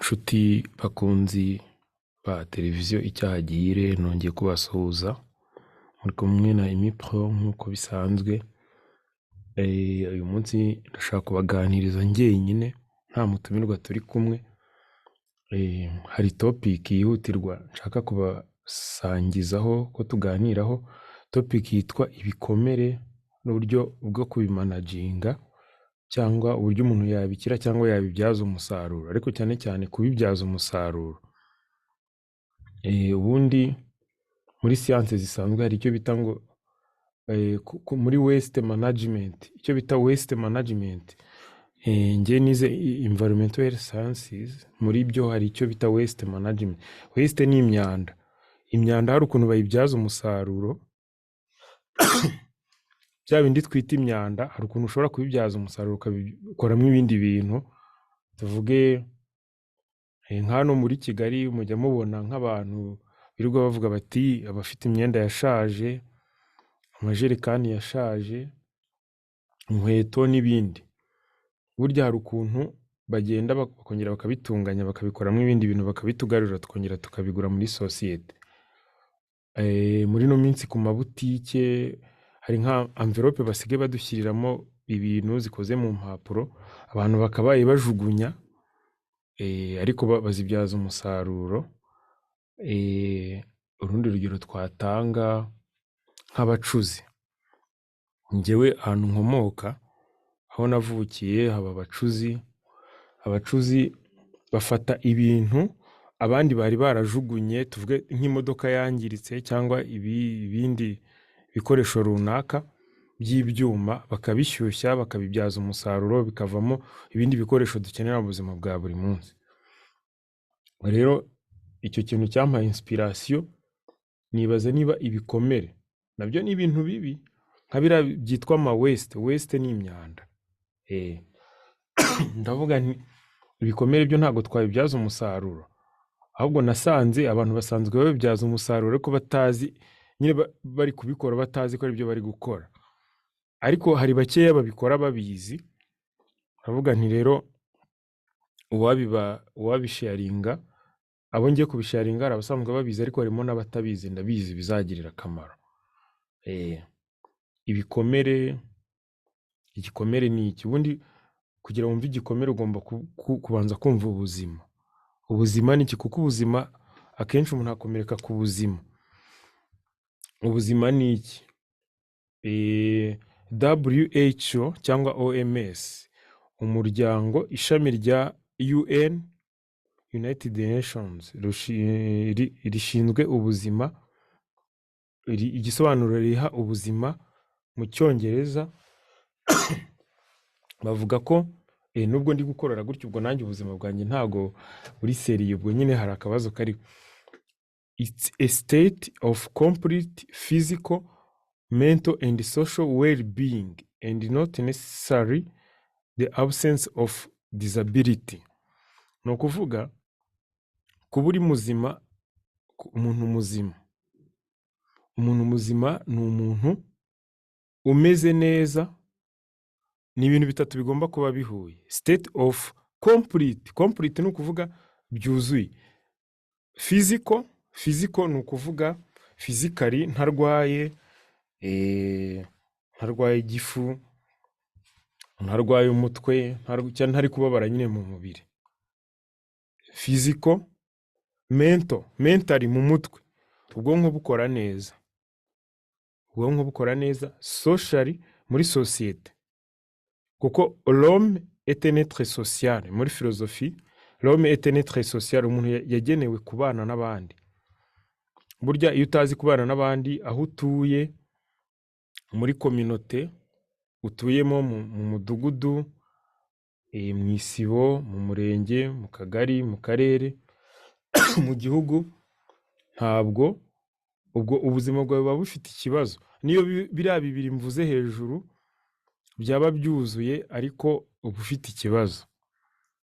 Nshuti bakunzi ba televiziyo Iyakaremye nongeye kubasuhuza muri kumwe na Emmy nk'uko bisanzwe. Uyu munsi ndashaka kubaganiriza njyenyine nta mutumirwa turi kumwe. Hari topic yihutirwa nshaka kubasangizaho ko tuganiraho. Topic yitwa ibikomere n'uburyo bwo kubimanaginga cyangwa uburyo umuntu yabikira cyangwa yabibyaza umusaruro, ariko cyane cyane kubibyaza umusaruro. Ubundi muri siyanse zisanzwe hari icyo bita ngo muri waste management, icyo bita waste management. Nge nize environmental health sciences, muri byo hari icyo bita waste management. Waste ni imyanda. Imyanda hari ukuntu bayibyaza umusaruro. Bya bindi twita imyanda hari ukuntu ushobora kubibyaza umusaruro ukabikoramo ibindi bintu. Tuvuge nk'hano muri Kigali mujya mubona nk'abantu birirwa bavuga bati abafite imyenda yashaje, amajerekani yashaje, inkweto n'ibindi. Burya hari ukuntu bagenda bakongera bakabitunganya bakabikoramo ibindi bintu bakabitugarura tukongera tukabigura muri sosiyete. Muri no minsi ku mabutike hari nka envelope basigaye badushyiriramo ibintu zikoze mu mpapuro, abantu bakabaye bajugunya ariko bazibyaza umusaruro. Urundi rugero twatanga nk'abacuzi. Njyewe ahantu nkomoka, aho navukiye, haba abacuzi. Abacuzi bafata ibintu abandi bari barajugunye, tuvuge nk'imodoka yangiritse cyangwa ibindi bikoresho runaka by'ibyuma, bakabishyushya bakabibyaza umusaruro bikavamo ibindi bikoresho dukenera mu buzima bwa buri munsi. Rero icyo kintu cyampaye inspiration, nibaza niba ibikomere nabyo ni ibintu bibi nka biriya byitwa ama waste. Waste ni imyanda. Ndavuga nti ibikomere byo ntabwo twabibyaza umusaruro, ahubwo nasanze abantu basanzwe babibyaza umusaruro ariko batazi, nyine bari kubikora batazi ko ari byo bari gukora, ariko hari bakeya babikora babizi. Ndavuga nti rero uwabisharinga, abo ngiye kubisharinga hari abasanzwe babizi ariko harimo n'abatabizi, ndabizi bizagirira akamaro. Ibikomere, igikomere ni iki? Ubundi kugira wumve igikomere ugomba kubanza kumva ubuzima. Ubuzima ni iki? Kuko ubuzima akenshi umuntu akomereka ku buzima. Ubuzima ni iki? WHO cyangwa OMS, umuryango ishami rya UN, United Nations, rishinzwe ubuzima, igisobanuro riha ubuzima mu Cyongereza. Bavuga ko nubwo ndi gukorera gutyo ubwo nanjye ubuzima bwanjye ntago buri seriye, ubwo nyine hari akabazo kari. It's a state of complete physical, mental and social well-being and not necessarily the absence of disability. No kuvuga kuba uri muzima, umuntu muzima. Umuntu muzima ni umuntu umeze neza. Ni ibintu bitatu bigomba kuba bihuye. State of complete ni ukuvuga byuzuye. Physical ni ukuvuga physically, ntarwaye igifu, ntarwaye umutwe, cyangwa ntari kubabara nyine mu mubiri. Physical. Mentally mu mutwe, ubwonko bukora neza. Socially muri societe, kuko l'homme est un être social. Muri philosophie, l'homme est un être social, umuntu yagenewe kubana n'abandi. Burya iyo utazi kubana n'abandi, aho utuye muri communauté utuyemo, mu mudugudu, mu isibo, mu murenge, mu kagari, mu karere, mu gihugu, ntabwo ubwo ubuzima bwawe buba bufite ikibazo. Niyo biriya bibiri mvuze hejuru byaba byuzuye ariko uba ufite ikibazo,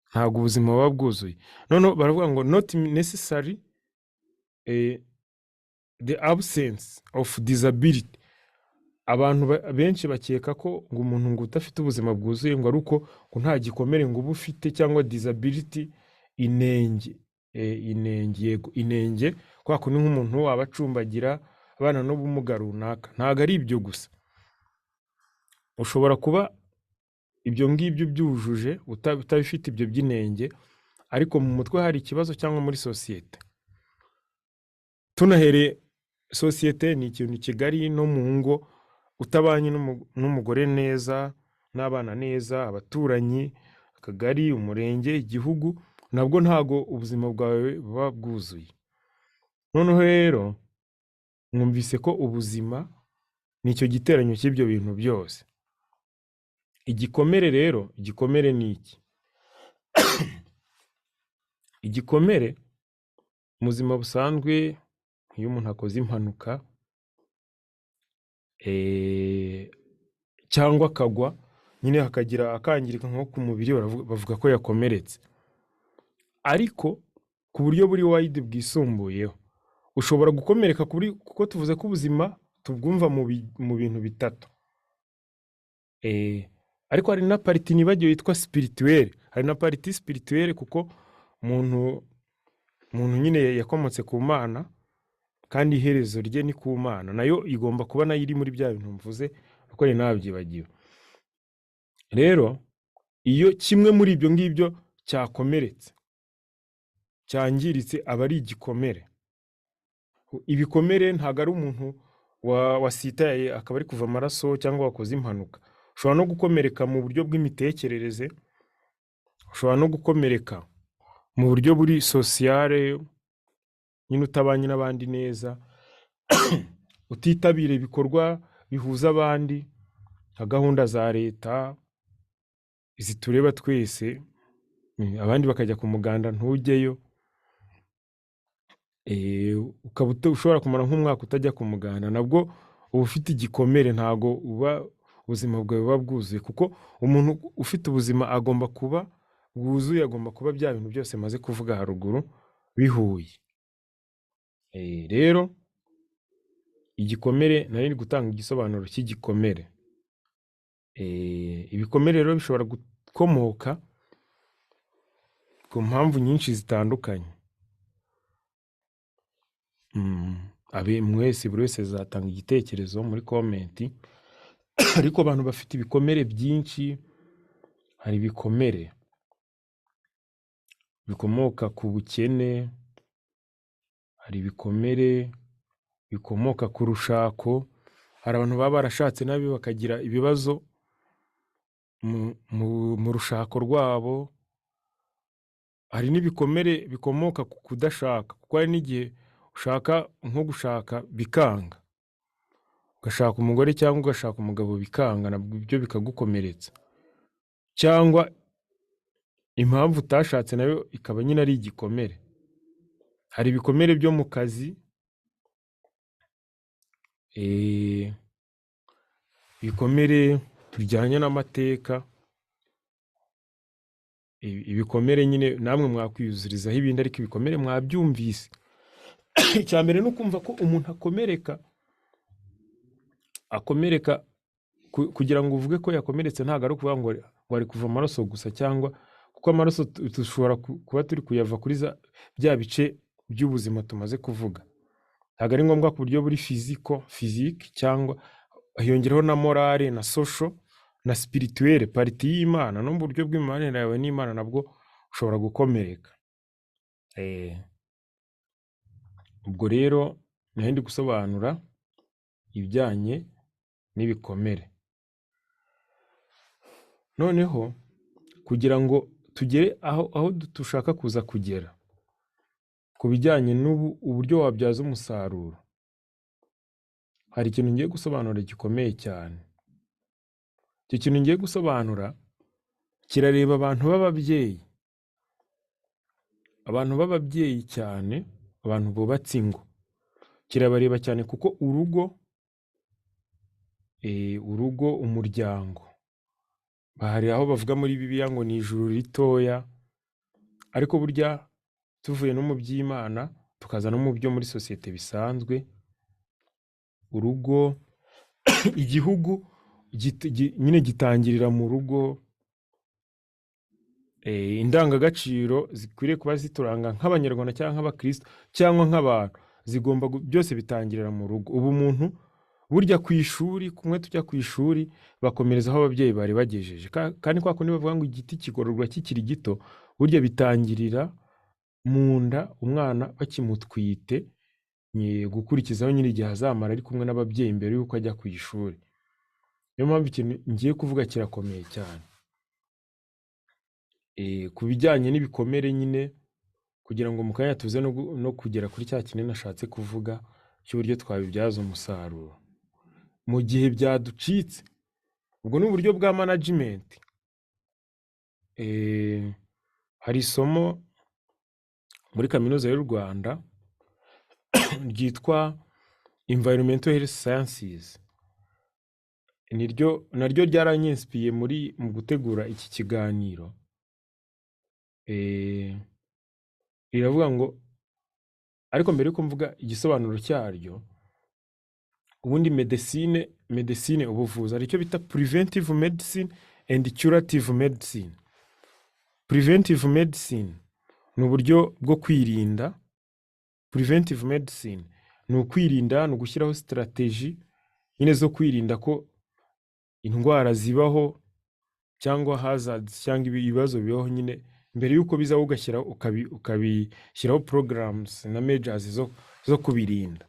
ntabwo ubuzima buba bwuzuye. None baravuga ngo not necessary the absence of disability. Abantu benshi bakeka ko ngo umuntu ngo udafite ubuzima bwuzuye ngo ari uko ngo nta gikomere ngo uba ufite cyangwa disability inenge. Inenge, yego, inenge, kwa kundi nk'umuntu waba acumbagira abana n'ubumuga runaka. Ntabwo ari ibyo gusa, ushobora kuba ibyo ngibyo byujuje utabifite ibyo by'inenge, ariko mu mutwe hari ikibazo, cyangwa muri sosiyete. Tunahereye, sosiyete ni ikintu kigari, no mu ngo utabanye n'umugore neza, n'abana neza, abaturanyi, akagari, umurenge, igihugu, nabwo ntago ubuzima bwawe buba bwuzuye. Noneho rero mwumvise ko ubuzima ni icyo giteranyo cy'ibyo bintu byose. Igikomere rero, igikomere ni iki? Igikomere mu buzima busanzwe, iyo umuntu akoze impanuka cyangwa akagwa, nyine hakagira akangirika nko ku mubiri, bavuga ko yakomeretse. Ariko ku buryo buri wide bwisumbuyeho, ushobora gukomereka kuko tuvuze ko ubuzima tubwumva mu bintu bitatu. Ariko hari na pariti nibagiwe yitwa spirituelle. Hari na pariti spirituelle, kuko umuntu nyine yakomotse ku Mana, kandi iherezo rye ni ku Mana, nayo igomba kuba nayo iri muri bya bintu mvuze, kuko ni nabyibagiwe. Rero iyo kimwe muri ibyo ngibyo cyakomeretse, cyangiritse, aba ari igikomere. Ibikomere ntabwo ari umuntu wasitaye akaba ari kuva amaraso, cyangwa wakoze impanuka. Ushobora no gukomereka mu buryo bw'imitekerereze, ushobora no gukomereka mu buryo buri sociale, nyine utabanye n'abandi neza, utitabira ibikorwa bihuza abandi, nka gahunda za leta zitureba twese, abandi bakajya ku muganda ntujyeyo, ukaba ushobora kumara nk'umwaka utajya ku muganda, nabwo uba ufite igikomere, ntago ubuzima bwawe buba bwuzuye. Kuko umuntu ufite ubuzima agomba kuba bwuzuye, agomba kuba bya bintu byose maze kuvuga haruguru bihuye. Rero igikomere, nari gutanga igisobanuro cy'igikomere. Ibikomere rero bishobora gukomoka ku mpamvu nyinshi zitandukanye. Mwese, buri wese azatanga igitekerezo muri komenti. Ariko abantu bafite ibikomere byinshi. Hari ibikomere bikomoka ku bukene, hari ibikomere bikomoka ku rushako. Hari abantu baba barashatse nabi bakagira ibibazo mu rushako rwabo. Hari n'ibikomere bikomoka ku kudashaka, kuko hari n'igihe ushaka nko gushaka bikanga, ugashaka umugore cyangwa ugashaka umugabo bikanga, nabwo ibyo bikagukomeretsa. Cyangwa impamvu utashatse nayo ikaba nyine ari igikomere. Hari ibikomere byo mu kazi, ibikomere bijyanye n'amateka, ibikomere nyine namwe mwakwiyuzurizaho ibindi, ariko ibikomere mwabyumvise. Icya mbere ni ukumva ko umuntu akomereka kugira ngo uvuge ko yakomeretse, ntabwo ari ukuvuga ngo ari kuva amaraso gusa, cyangwa kuko amaraso dushobora kuba turi kuyava kuri bya bice by'ubuzima tumaze kuvuga. Ntabwo ari ngombwa ku buryo buri physique, cyangwa hiyongeraho na morale, na social, na spirituelle, pariti y'Imana, no mu buryo bw'imibanire yawe n'Imana nabwo ushobora gukomereka. Ubwo rero ndi gusobanura ibijyanye n'ibikomere. Noneho kugira ngo tugere aho dushaka kuza kugera ku bijyanye uburyo wabyaza umusaruro, hari ikintu ngiye gusobanura gikomeye cyane. Icyo kintu ngiye gusobanura kirareba abantu b'ababyeyi, cyane, abantu bubatse ingo. Kirabareba cyane, kuko urugo, umuryango, hari aho bavuga muri Bibiliya ngo ni ijuru ritoya. Ariko burya tuvuye no mu by'Imana tukaza no mu byo muri sosiyete bisanzwe, urugo, igihugu nyine gitangirira mu rugo. indangagaciro zikwiriye kuba zituranga nk'abanyarwanda cyangwa nk'abakristo cyangwa nk'abantu zigomba byose bitangirira mu rugo. Ubu umuntu burya ku ishuri, kumwe tujya ku ishuri bakomereza aho ababyeyi bari bagejeje, kandi kwa kundi bavuga ngo igiti kigororwa kikiri gito, burya bitangirira mu nda umwana bakimutwite, gukurikizaho nyine igihe azamara ari kumwe n'ababyeyi mbere y'uko ajya ku ishuri. Niyo mpamvu ikintu ngiye kuvuga kirakomeye cyane ku bijyanye n'ibikomere nyine, kugira ngo mu kanya tuze no kugera kuri cya kintu nashatse kuvuga cy'uburyo twabibyaza umusaruro mu gihe byaducitse. Ubwo ni uburyo bwa management. Hari isomo muri kaminuza y'u Rwanda ryitwa Environmental Health Sciences, naryo ryaranyinspiye mu gutegura iki kiganiro. Riravuga ngo, ariko mbere yuko mvuga igisobanuro cyaryo, ubundi medicine ubuvuzi hari icyo bita preventive medicine and curative medicine. Preventive medicine ni uburyo bwo kwirinda. Preventive medicine ni ukwirinda, ni ugushyiraho strategy nyine zo kwirinda ko indwara zibaho cyangwa hazards cyangwa ibibazo bibaho nyine mbere yuko bizaho, ugashyiraho ukabishyiraho programs na measures zo kubirinda.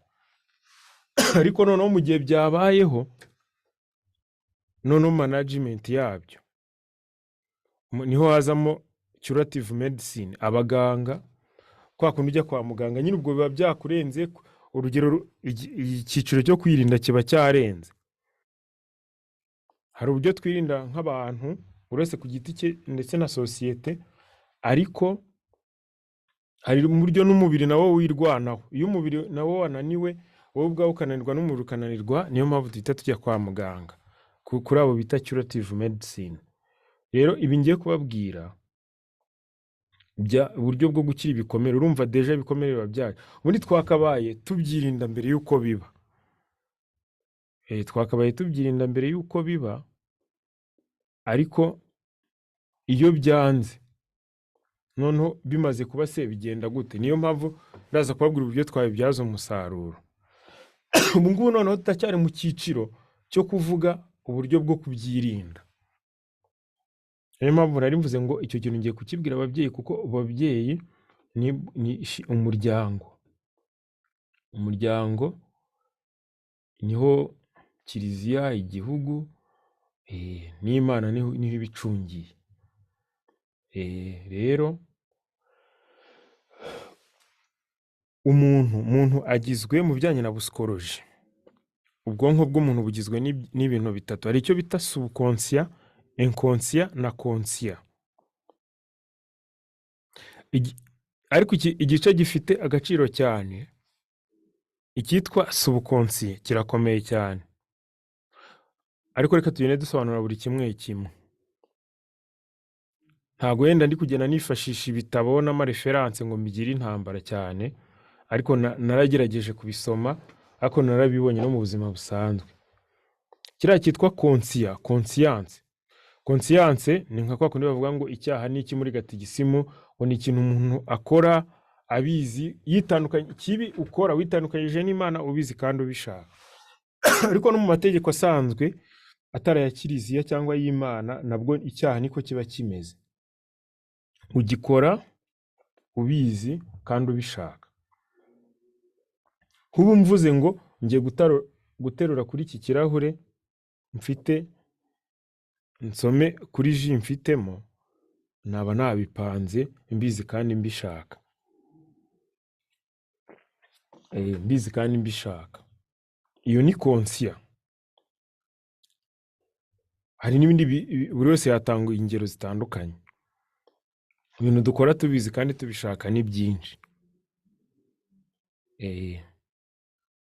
Ariko noneho mu gihe byabayeho, noneho management yabyo niho hazamo curative medicine. Abaganga kwa kundi ujya kwa muganga nyine ubwo biba byakurenze, urugero icyiciro cyo kwirinda kiba cyarenze. Hari uburyo twirinda nk'abantu uretse ku giti cye ndetse na sosiyete, ariko hari uburyo n'umubiri nawo wirwanaho. Iyo umubiri nawo wananiwe, wowe ubwawe ukananirwa n'umubiri ukananirwa, niyo mpamvu duhita tujya kwa muganga kuri abo bita curative medicine. Rero ibi ngiye kubabwira uburyo bwo gukira ibikomere. Urumva deja ibikomere biba byaje, ubundi twakabaye tubyirinda mbere y'uko biba. Twakabaye tubyirinda mbere y'uko biba, ariko iyo byanze noneho bimaze kuba se bigenda gute? Niyo mpamvu ndaza kubabwira uburyo twabibyaza umusaruro. Ubu ngubu noneho tutacyari mu cyiciro cyo kuvuga uburyo bwo kubyirinda. Niyo mpamvu nari mvuze ngo icyo kintu ngiye kukibwira ababyeyi, kuko ababyeyi ni umuryango. Umuryango niho kiliziya, igihugu, n'Imana niho ibicungiye. Rero umuntu agizwe mu bijyanye na psychology. Ubwonko bw'umuntu bugizwe n'ibintu bitatu. Hari icyo bita subconscious, inconscious na conscious. Ariko igice gifite agaciro cyane, icyitwa subconscious, kirakomeye cyane. Ariko reka tugende dusobanura buri kimwe kimwe. Ntago wenda ndi kugenda nifashisha ibitabo n'amareferanse ngo mbigire intambara cyane, ariko naragerageje kubisoma, ariko narabibonye no mu buzima busanzwe. Kiriya cyitwa conscience. Conscience ni nka kwa kundi bavuga ngo icyaha ni iki muri gatigisimu, ngo ni ikintu umuntu akora abizi, yitandukanye, kibi ukora witandukanyije n'Imana ubizi kandi ubishaka. Ariko no mu mategeko asanzwe atari ya kiliziya cyangwa y'Imana, nabwo icyaha niko kiba kimeze. Ugikora ubizi kandi ubishaka. Nk'ubu mvuze ngo ngiye guterura kuri iki kirahure mfite, nsome kuri ji mfitemo, naba nabipanze mbizi kandi mbishaka. Mbizi kandi mbishaka. Iyo ni conscious. Hari n'ibindi buri wese yatanga ingero zitandukanye. Ibintu dukora tubizi kandi tubishaka ni byinshi.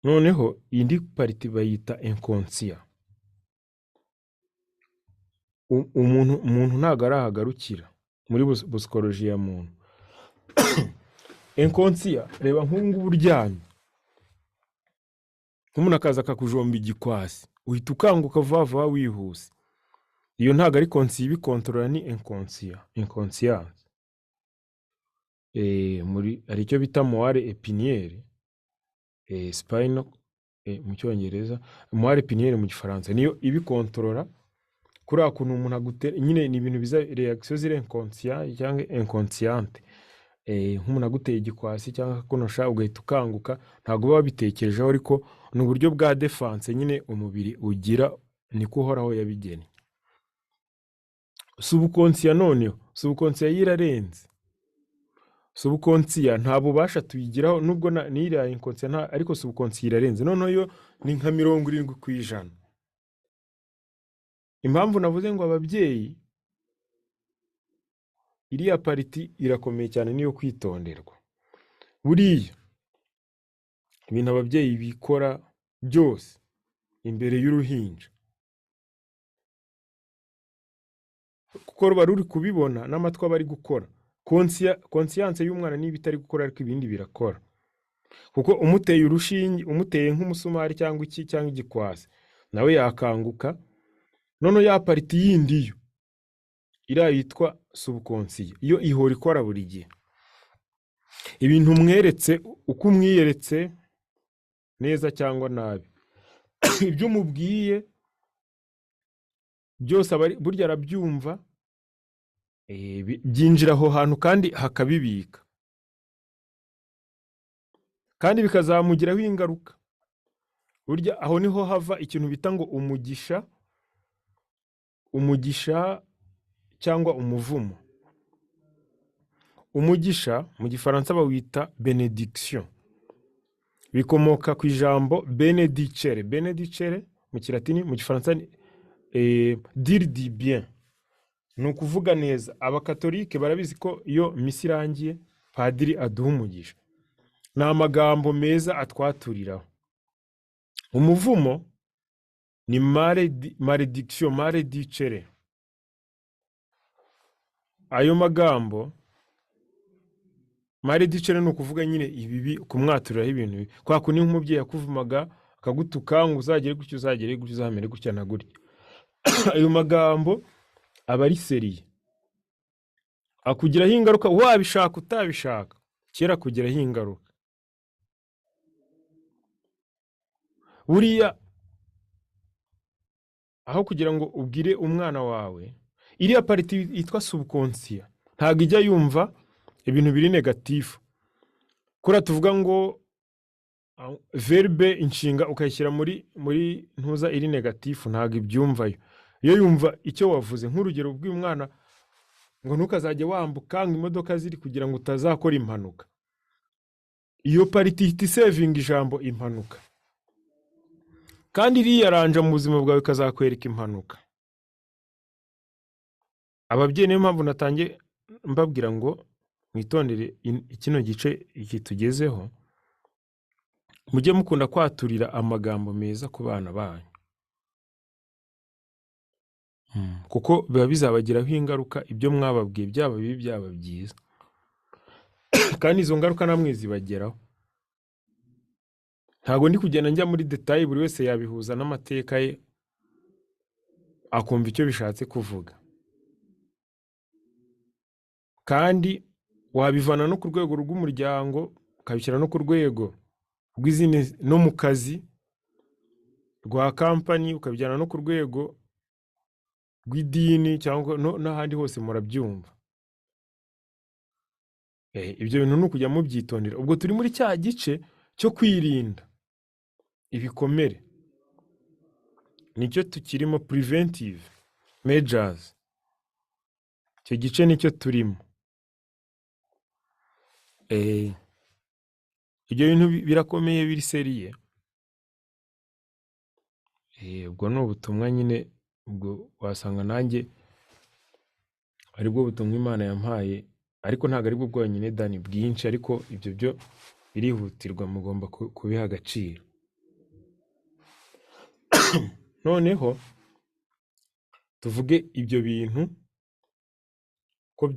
Noneho indi pariti bayita inconscious. Umuntu ntago arahagarukira muri psychology ya muntu. Inconscious, reba nk'ubu uryamye, nk'umuntu akaza akakujomba igikwasi, uhita ukanguka vuba vuba wihuse. iyo ntago ari konsiya ibikontorora, ni inconscience. Muri hari icyo bita moire épinière, spinal mu cyongereza, moire épinière mu gifaransa, niyo ibikontorora kuriya kuntu umuntu agutera. Nyine ni ibintu biza reaction ziri inconscient cyangwa inconsciente. Nk'umuntu aguteye igikwasi cyangwa akakunosha ugahita ukanguka, ntabwo baba bitekerejeho, ariko ni uburyo bwa defense nyine umubiri ugira, niko uhoraho yabigennye. Subconscious noneho, subconscious yirarenze. Subconscious nta bubasha tuyigiraho, nubwo n'iriya inconscious ariko subconscious irarenze. Noneho yo ni nka 70%. Impamvu navuze ngo ababyeyi, iriya pariti irakomeye cyane, niyo kwitonderwa. Buriya ibintu ababyeyi bikora byose imbere y'uruhinja, kuko ruba ruri kubibona n'amatwi aba ari gukora. Conscience y'umwana niba itari gukora, ariko ibindi birakora. Kuko umuteye urushinge, umuteye nk'umusumari cyangwa iki cyangwa igikwasi, nawe yakanguka. Noneho ya pariti yindi yo iriya yitwa subconscious, iyo ihora ikora buri gihe. Ibintu umweretse, uko umwiyeretse neza cyangwa nabi, ibyo umubwiye byose burya arabyumva, byinjira aho hantu kandi hakabibika, kandi bikazamugiraho ingaruka. Burya aho niho hava ikintu bita ngo umugisha cyangwa umuvumo. Umugisha mu gifaransa bawita benediction, bikomoka ku ijambo benedicere. Benedicere mu kilatini, mu gifaransa dire du bien, ni ukuvuga neza. Abakatolike barabizi ko iyo misi irangiye padiri aduha umugisha, ni amagambo meza atwaturiraho. Umuvumo ni malediction, maledicere. Ayo magambo maledicere ni ukuvuga nyine ibibi, kumwaturiraho ibintu bibi. Kwa kundi nk'umubyeyi yakuvumaga akagutuka ngo uzagere gutyo, uzagere gutyo, uzamere gutya na gutya. Ayo magambo aba ari seriye, akugiraho ingaruka wabishaka utabishaka, kera kugiraho ingaruka. Buriya aho kugira ngo ubwire umwana wawe, iriya pariti yitwa subconscious ntabwo ijya yumva ibintu biri negatifu. Kura tuvuga ngo verbe inshinga ukayishyira muri ntuza iri negatifu, ntabwo ibyumvayo. Iyo yumva icyo wavuze, nk'urugero bw'umwana ngo ntukazajye wambuka ngo imodoka ziri, kugira ngo utazakora impanuka, iyo pariti ihita isevinga ijambo impanuka, kandi iriyaranja mu buzima bwawe ikazakwereka impanuka. Ababyeyi niyo mpamvu natangiye mbabwira ngo mwitondere kino gice iki tugezeho, mujye mukunda kwaturira amagambo meza ku bana banyu, kuko biba bizabagiraho ingaruka ibyo mwababwiye, byaba bibi byaba byiza, kandi izo ngaruka namwe zibageraho. Ntabwo ndi kugenda njya muri detail, buri wese yabihuza n'amateka ye akumva icyo bishatse kuvuga, kandi wabivana no ku rwego rw'umuryango ukabishyira no ku rwego rw'izindi, no mu kazi rwa kampani ukabijyana no ku rwego rw'idini cyangwa n'ahandi hose murabyumva. Ibyo bintu ni ukujya mubyitondera. Ubwo turi muri cya gice cyo kwirinda ibikomere, nicyo tukirimo, preventive measures. Icyo gice nicyo turimo. Ibyo bintu birakomeye, biri seriye. Ubwo ni ubutumwa nyine, ubwo wasanga nanjye aribwo butumwa Imana yampaye, ariko ntabwo aribwo bwonyine dani bwinshi, ariko ibyo byo birihutirwa, mugomba kubiha agaciro. Noneho tuvuge ibyo bintu ko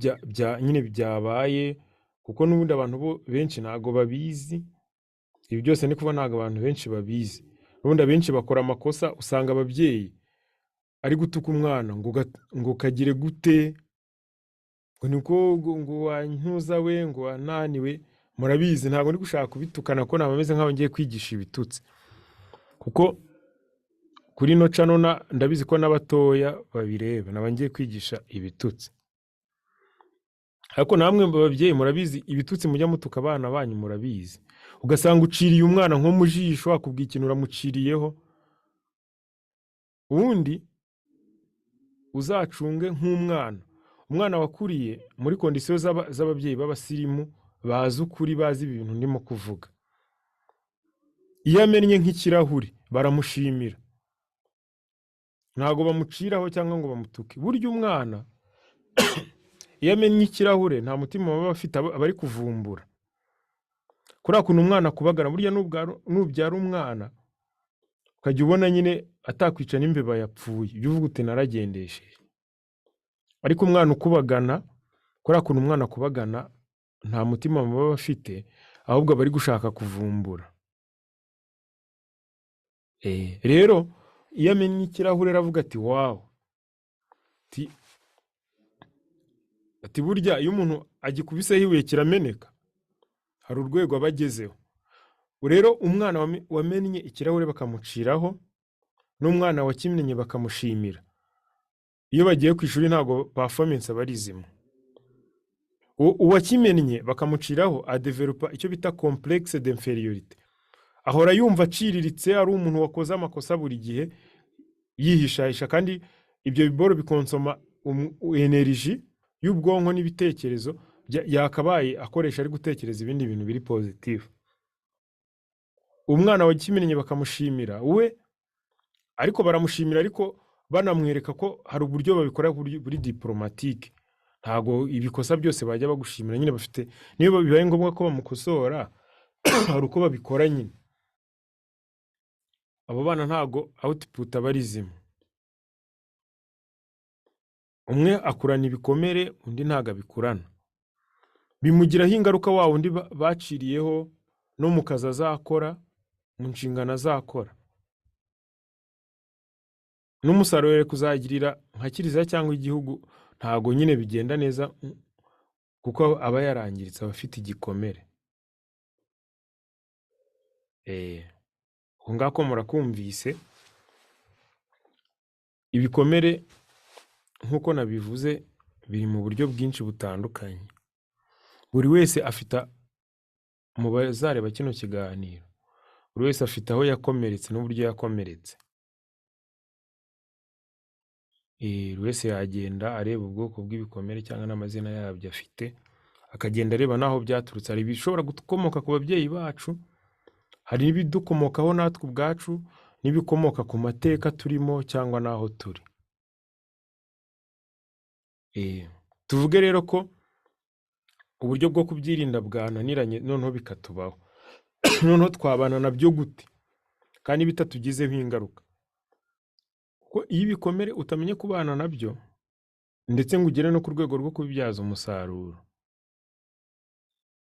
nyine byabaye, kuko n'ubundi abantu benshi ntabwo babizi. Ibi byose ni kuba ntabwo abantu benshi babizi. N'ubundi abenshi bakora amakosa, usanga ababyeyi ari gutuka umwana ngo kagire gute, ngo niko ngo wantuza we, ngo wananiwe. Murabizi ntabwo ndi gushaka kubitukana ko nabameze nk'aho ngiye kwigisha ibitutsi, kuko kuri no channel ndabizi ko n'abatoya babireba, naba ngiye kwigisha ibitutsi. Ariko namwe babyeyi murabizi ibitutsi mujya mutuka abana banyu, murabizi ugasanga uciriye umwana nko mu jisho, akubwiye ikintu uramuciriyeho. Ubundi uzacunge umwana wakuriye muri kondisiyo z'ababyeyi b'abasirimu, bazi ukuri, bazi ibintu ndimo kuvuga. Iyo amennye nk'ikirahure baramushimira, ntago bamuciraho cyangwa ngo bamutuke. Burya umwana iyo amennye ikirahure nta mutima baba bafite, abari kuvumbura. Kuriya kuntu umwana kubagara, burya nubyara umwana ukajya ubona nyine atakwica n'imbeba yapfuye, ujya uvuga uti naragendesheje. Ariko umwana ukubagana, kuriya kuntu umwana kubagana nta mutima baba bafite, ahubwo bari gushaka kuvumbura. Rero iyo amennye ikirahure aravuga ati wawu, ati burya iyo umuntu agikubiseho ibuye kirameneka, hari urwego aba agezeho. Rero umwana wamennye ikirahure bakamuciraho, n'umwana wakimennye bakamushimira. Iyo bagiye ku ishuri ntago performance aba ari zimwe. Uwakimennye bakamuciraho adevelopa icyo bita complexe d'infériorité, ahora yumva aciriritse, ari umuntu wakoze amakosa buri gihe, yihishahisha. Kandi ibyo biboro bikonsoma energy y'ubwonko n'ibitekerezo yakabaye akoresha ari gutekereza ibindi bintu biri positive. Umwana wakimennye bakamushimira we, ariko baramushimira ariko banamwereka ko hari uburyo babikora buri diplomatique. Ntago ibikosa byose bajya bagushimira, nyine bafite, niyo bibaye ngombwa ko bamukosora hari uko babikora nyine. Abo bana ntago output abarizimo. Umwe akurana ibikomere, undi ntago abikurana. Bimugiraho ingaruka wa undi baciriyeho, no mu kazi azakora, mu nshingano azakora. N'umusaruro kuzagirira nka Kiliziya cyangwa igihugu ntago nyine bigenda neza, kuko aba yarangiritse, abafite igikomere. Ngako murakumvise, ibikomere nkuko nabivuze biri mu buryo bwinshi butandukanye. Buri wese afite, mu bazareba kino kiganiro, buri wese afite aho yakomeretse n'uburyo yakomeretse. Buri wese yagenda areba ubwoko bw'ibikomere cyangwa n'amazina yabyo afite, akagenda areba naho byaturutse. Hari ibishobora gukomoka ku babyeyi bacu, hari ibidukomokaho natwe ubwacu, n'ibikomoka ku mateka turimo cyangwa naho turi. Tuvuge rero ko uburyo bwo kubyirinda bwananiranye, noneho bikatubaho. Noneho twabana nabyo gute kandi bitatugizeho ingaruka? Ko iyo ibikomere utamenye kubana nabyo, ndetse ngo ugere no ku rwego rwo kubibyaza umusaruro,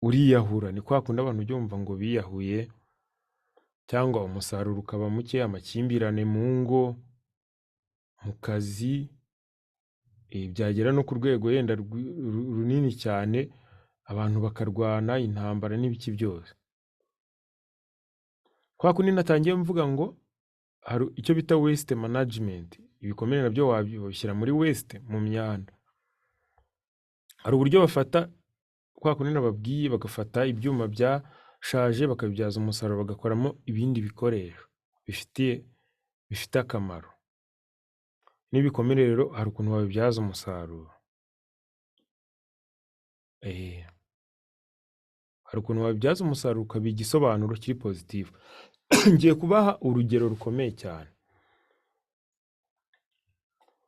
uriyahura. Ni kwa kundi abantu byumva ngo biyahuye, cyangwa umusaruro ukaba muke, amakimbirane mu ngo, mu kazi, byagera no ku rwego yenda runini cyane, abantu bakarwana, intambara n'ibiki byose. Kwa kundi natangiye mvuga ngo hari icyo bita waste management. Ibikomere nabyo wabishyira muri waste, mu myanda. Hari uburyo bafata, kwa kundi nababwiye, bagafata ibyuma byashaje bakabibyaza umusaruro, bagakoramo ibindi bikoresho bifite akamaro. N'ibikomere rero hari ukuntu babibyaza umusaruro. Hari ukuntu babibyaza umusaruro ukabiha igisobanuro kiri positive. Ngiye kubaha urugero rukomeye cyane.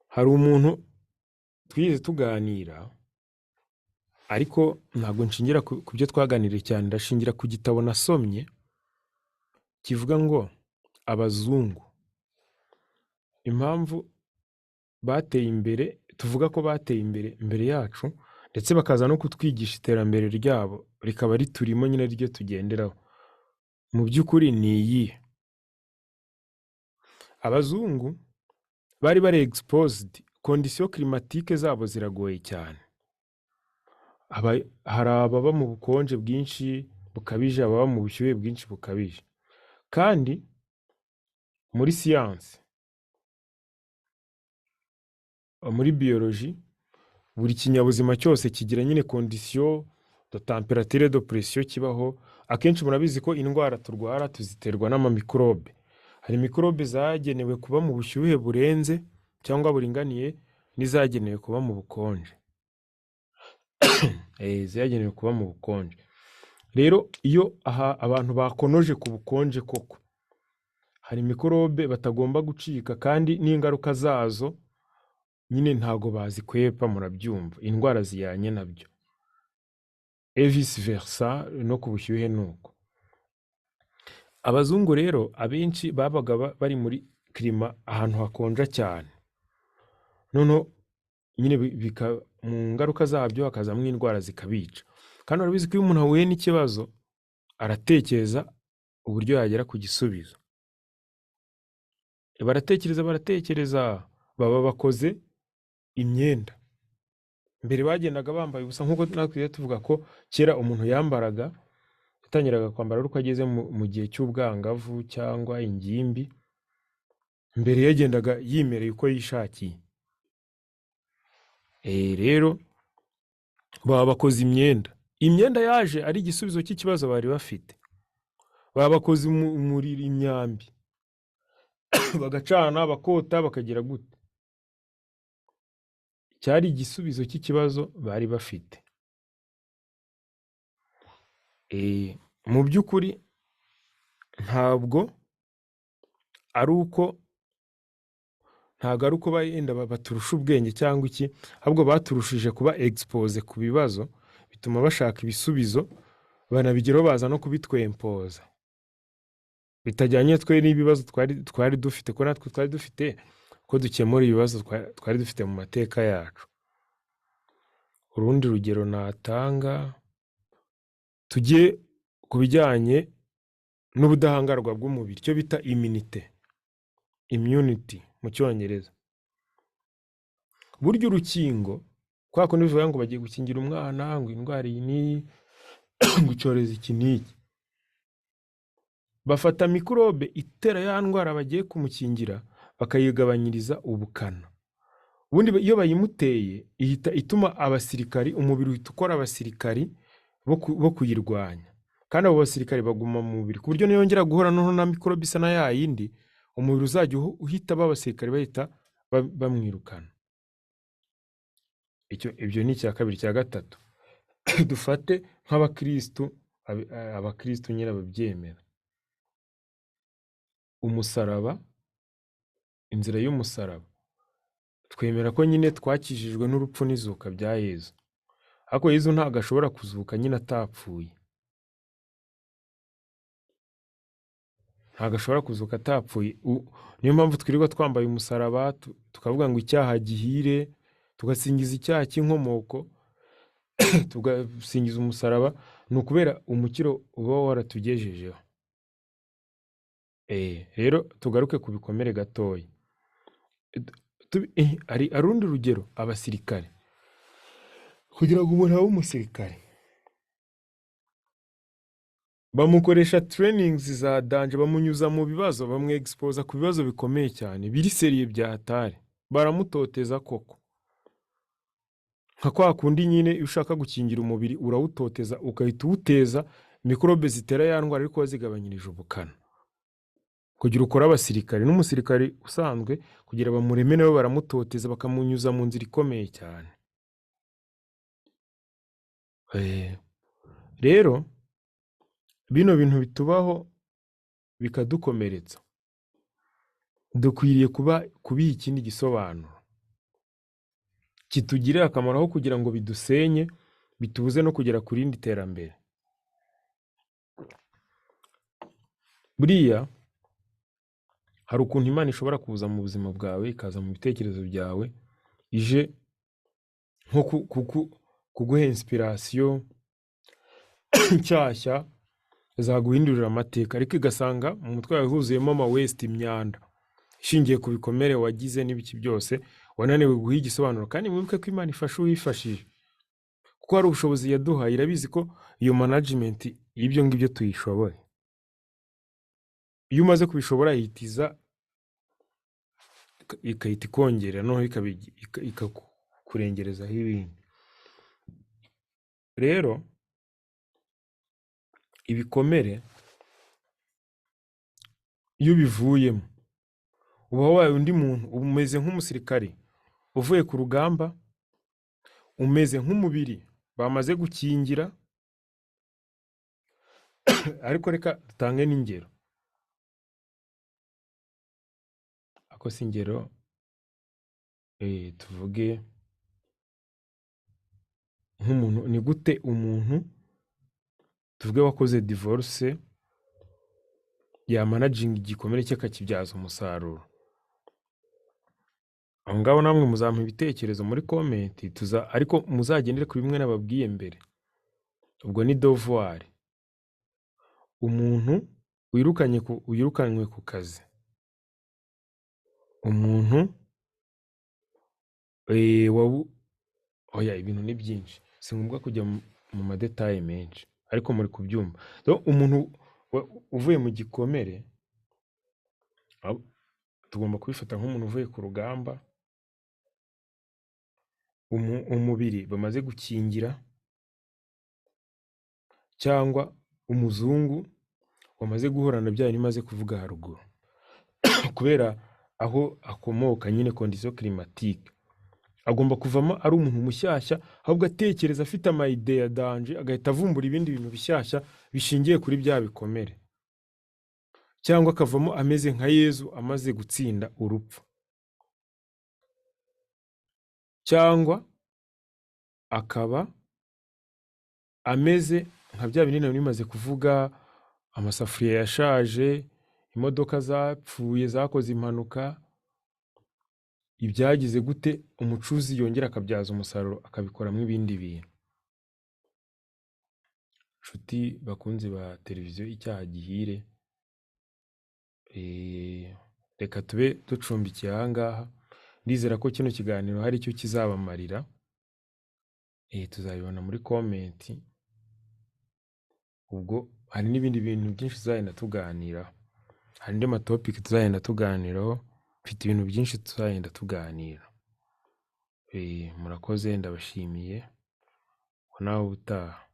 Hari umuntu twize tuganira, ariko ntabwo nshingira ku byo twaganiriye cyane, ndashingira ku gitabo nasomye kivuga ngo abazungu impamvu bateye imbere, tuvuga ko bateye imbere mbere yacu, ndetse bakaza no kutwigisha iterambere ryabo rikaba riturimo nyine ryo tugenderaho. Mu by'ukuri ni iyi: abazungu bari exposed, condition climatique zabo ziragoye cyane. Hari ababa mu bukonje bwinshi bukabije, ababa mu bushyuhe bwinshi bukabije. Kandi muri siyansi, muri biologie, buri kinyabuzima cyose kigira nyine condition de temperature de pression kibaho. Akenshi murabizi ko indwara turwara tuziterwa n'amamikrobe. Hari mikrobe zagenewe kuba mu bushyuhe burenze cyangwa buringaniye, n'izagenewe kuba mu bukonje. Zagenewe kuba mu bukonje. Rero iyo abantu bakonoje ku bukonje koko, hari mikrobe batagomba gucika, kandi n'ingaruka zazo nyine ntago bazikwepa, murabyumva. Indwara ziyanye nabyo. Vice versa no ku bushyuhe nuko. Abazungu rero abenshi babaga bari muri klima ahantu hakonja cyane. Noneho nyine mu ngaruka zabyo hakazamo indwara zikabica. Kandi urabizi ko iyo umuntu ahuye n'ikibazo aratekereza uburyo yagera ku gisubizo. Baratekereza baba bakoze imyenda. Mbere bagendaga bambaye ubusa, nk'uko natwe tuvuga ko kera umuntu yambaraga, yatangiraga kwambara uko ageze mu gihe cy'ubwangavu cyangwa ingimbi. Mbere yagendaga yimereye uko yishakiye. Rero baba bakoze imyenda. Imyenda yaje ari igisubizo cy'ikibazo bari bafite. Baba bakoze umuriro, imyambi. Bagacana, bakota, bakagira gute. Cyari igisubizo cy'ikibazo bari bafite. Mu by'ukuri ntabwo ari uko bayenda baturusha ubwenge cyangwa iki, ahubwo baturushije kuba expose ku bibazo, bituma bashaka ibisubizo, banabigeraho baza no kubitwempoza. Bitajyanye twe n'ibibazo twari dufite, ko natwe twari dufite ko dukemura ibibazo twari dufite mu mateka yacu. Urundi rugero natanga, tugiye ku bijyanye n'ubudahangarwa bw'umubiri, cyo bita immunity mu cyongereza. Burya urukingo, kwa kundi bivuga ngo bagiye gukingira umwana ngo indwara iyi n'iyi, ngo icyorezo iki n'iki, bafata mikrobe itera ya ndwara bagiye kumukingira bakayigabanyiriza ubukana. Ubundi iyo bayimuteye ihita ituma abasirikari, umubiri uhita ukora abasirikari bo kuyirwanya. Kandi abo basirikari baguma mu mubiri, ku buryo niyongera guhura na mikrobe isa na ya yindi, umubiri uzajya uhita abasirikari bahita bamwirukana. Ibyo ni icya kabiri. Cya gatatu, dufate nk'abakristu, abakristu nyine babyemera. Umusaraba, inzira y'umusaraba, twemera ko nyine twakijijwe n'urupfu n'izuka bya Yezu. Ariko Yezu ntabwo ashobora kuzuka nyine atapfuye. Ntabwo ashobora kuzuka atapfuye. Niyo mpamvu twirirwa twambaye umusaraba, tukavuga ngo icyaha gihire, tugasingiza icyaha cy'inkomoko, tugasingiza umusaraba. Ni ukubera umukiro uba waratugejejeho. Rero tugaruke ku bikomere gatoya. Hari arundi rugero, abasirikare. Kugira ngo umuntu abe umusirikare, bamukoresha trainings za danje, bamunyuza mu bibazo, bamwexposa ku bibazo bikomeye cyane, biri seriye bya hatari. Baramutoteza koko. Nka kwa kundi nyine iyo ushaka gukingira umubiri urawutoteza, ukahita uwuteza mikrobe zitera ya ndwara ariko wazigabanyirije ubukana. Kugira ukora abasirikare, n'umusirikare usanzwe kugira bamureme nawe baramutoteza, bakamunyuza mu nzira ikomeye cyane. Rero bino bintu bitubaho bikadukomeretsa, dukwiriye kubiha ikindi gisobanuro kitugirira akamaro, aho kugira ngo bidusenye, bitubuze no kugera ku rindi terambere. Buriya hari ukuntu Imana ishobora kuza mu buzima bwawe, ikaza mu bitekerezo byawe, ije nko kuguha inspiration nshyashya zaguhindurira amateka, ariko igasanga mu mutwe wawe huzuyemo ama waste, imyanda. ishingiye ku bikomere wagize n'ibiki byose, wananiwe guha igisobanuro, kandi mwibuke ko Imana ifasha uwifashije, kuko hari ubushobozi yaduhaye, irabizi ko iyo management y'ibyo ngibyo tuyishoboye. Iyo umaze kubishobora yitiza ikahita ikongera, noneho ikakurengerezaho ibindi. Rero ibikomere iyo bivuyemo uba wabaye undi muntu, uba umeze nk'umusirikare uvuye ku rugamba, umeze nk'umubiri bamaze gukingira. Ariko reka dutange n'ingero, ako si ingero, tuvuge nk'umuntu, ni gute umuntu tuvuge wakoze divorce yamanaginga igikomere cye akakibyaza umusaruro. Aho ngaho namwe muzampa ibitekerezo muri comment, ariko muzagendere kuri bimwe nababwiye mbere. Ubwo ni devoir. Umuntu wirukanywe ku kazi, umuntu oya, ibintu ni byinshi, si ngombwa kujya mu madetaye menshi, ariko muri kubyumva. Umuntu uvuye mu gikomere tugomba kubifata nk'umuntu uvuye ku rugamba, umubiri bamaze gukingira, cyangwa umuzungu wamaze guhura na bya nimaze kuvuga haruguru. Kubera aho akomoka nyine condition climatique, agomba kuvamo ari umuntu mushyashya, ahubwo atekereza afite amayide ya danger, agahita avumbura ibindi bintu bishyashya bishingiye kuri bya bikomere. Cyangwa akavamo ameze nka Yezu amaze gutsinda urupfu. Cyangwa akaba ameze nka bya binini bimaze kuvuga, amasafuriya yashaje, imodoka zapfuye zakoze impanuka, ibyagize gute, umucuzi yongera akabyaza umusaruro akabikoramo ibindi bintu. Nshuti bakunzi ba televiziyo Icyaha Gihire, reka tube ducumbikiye aha ngaha. Ndizera ko kino kiganiro hari icyo kizabamarira. Tuzabibona muri comment. Ubwo hari n'ibindi bintu byinshi tuzagenda tuganira, hari andi matopic tuzagenda tuganiraho, mfite ibintu byinshi tuzagenda tuganira. Murakoze, ndabashimiye, nawe ubutaha.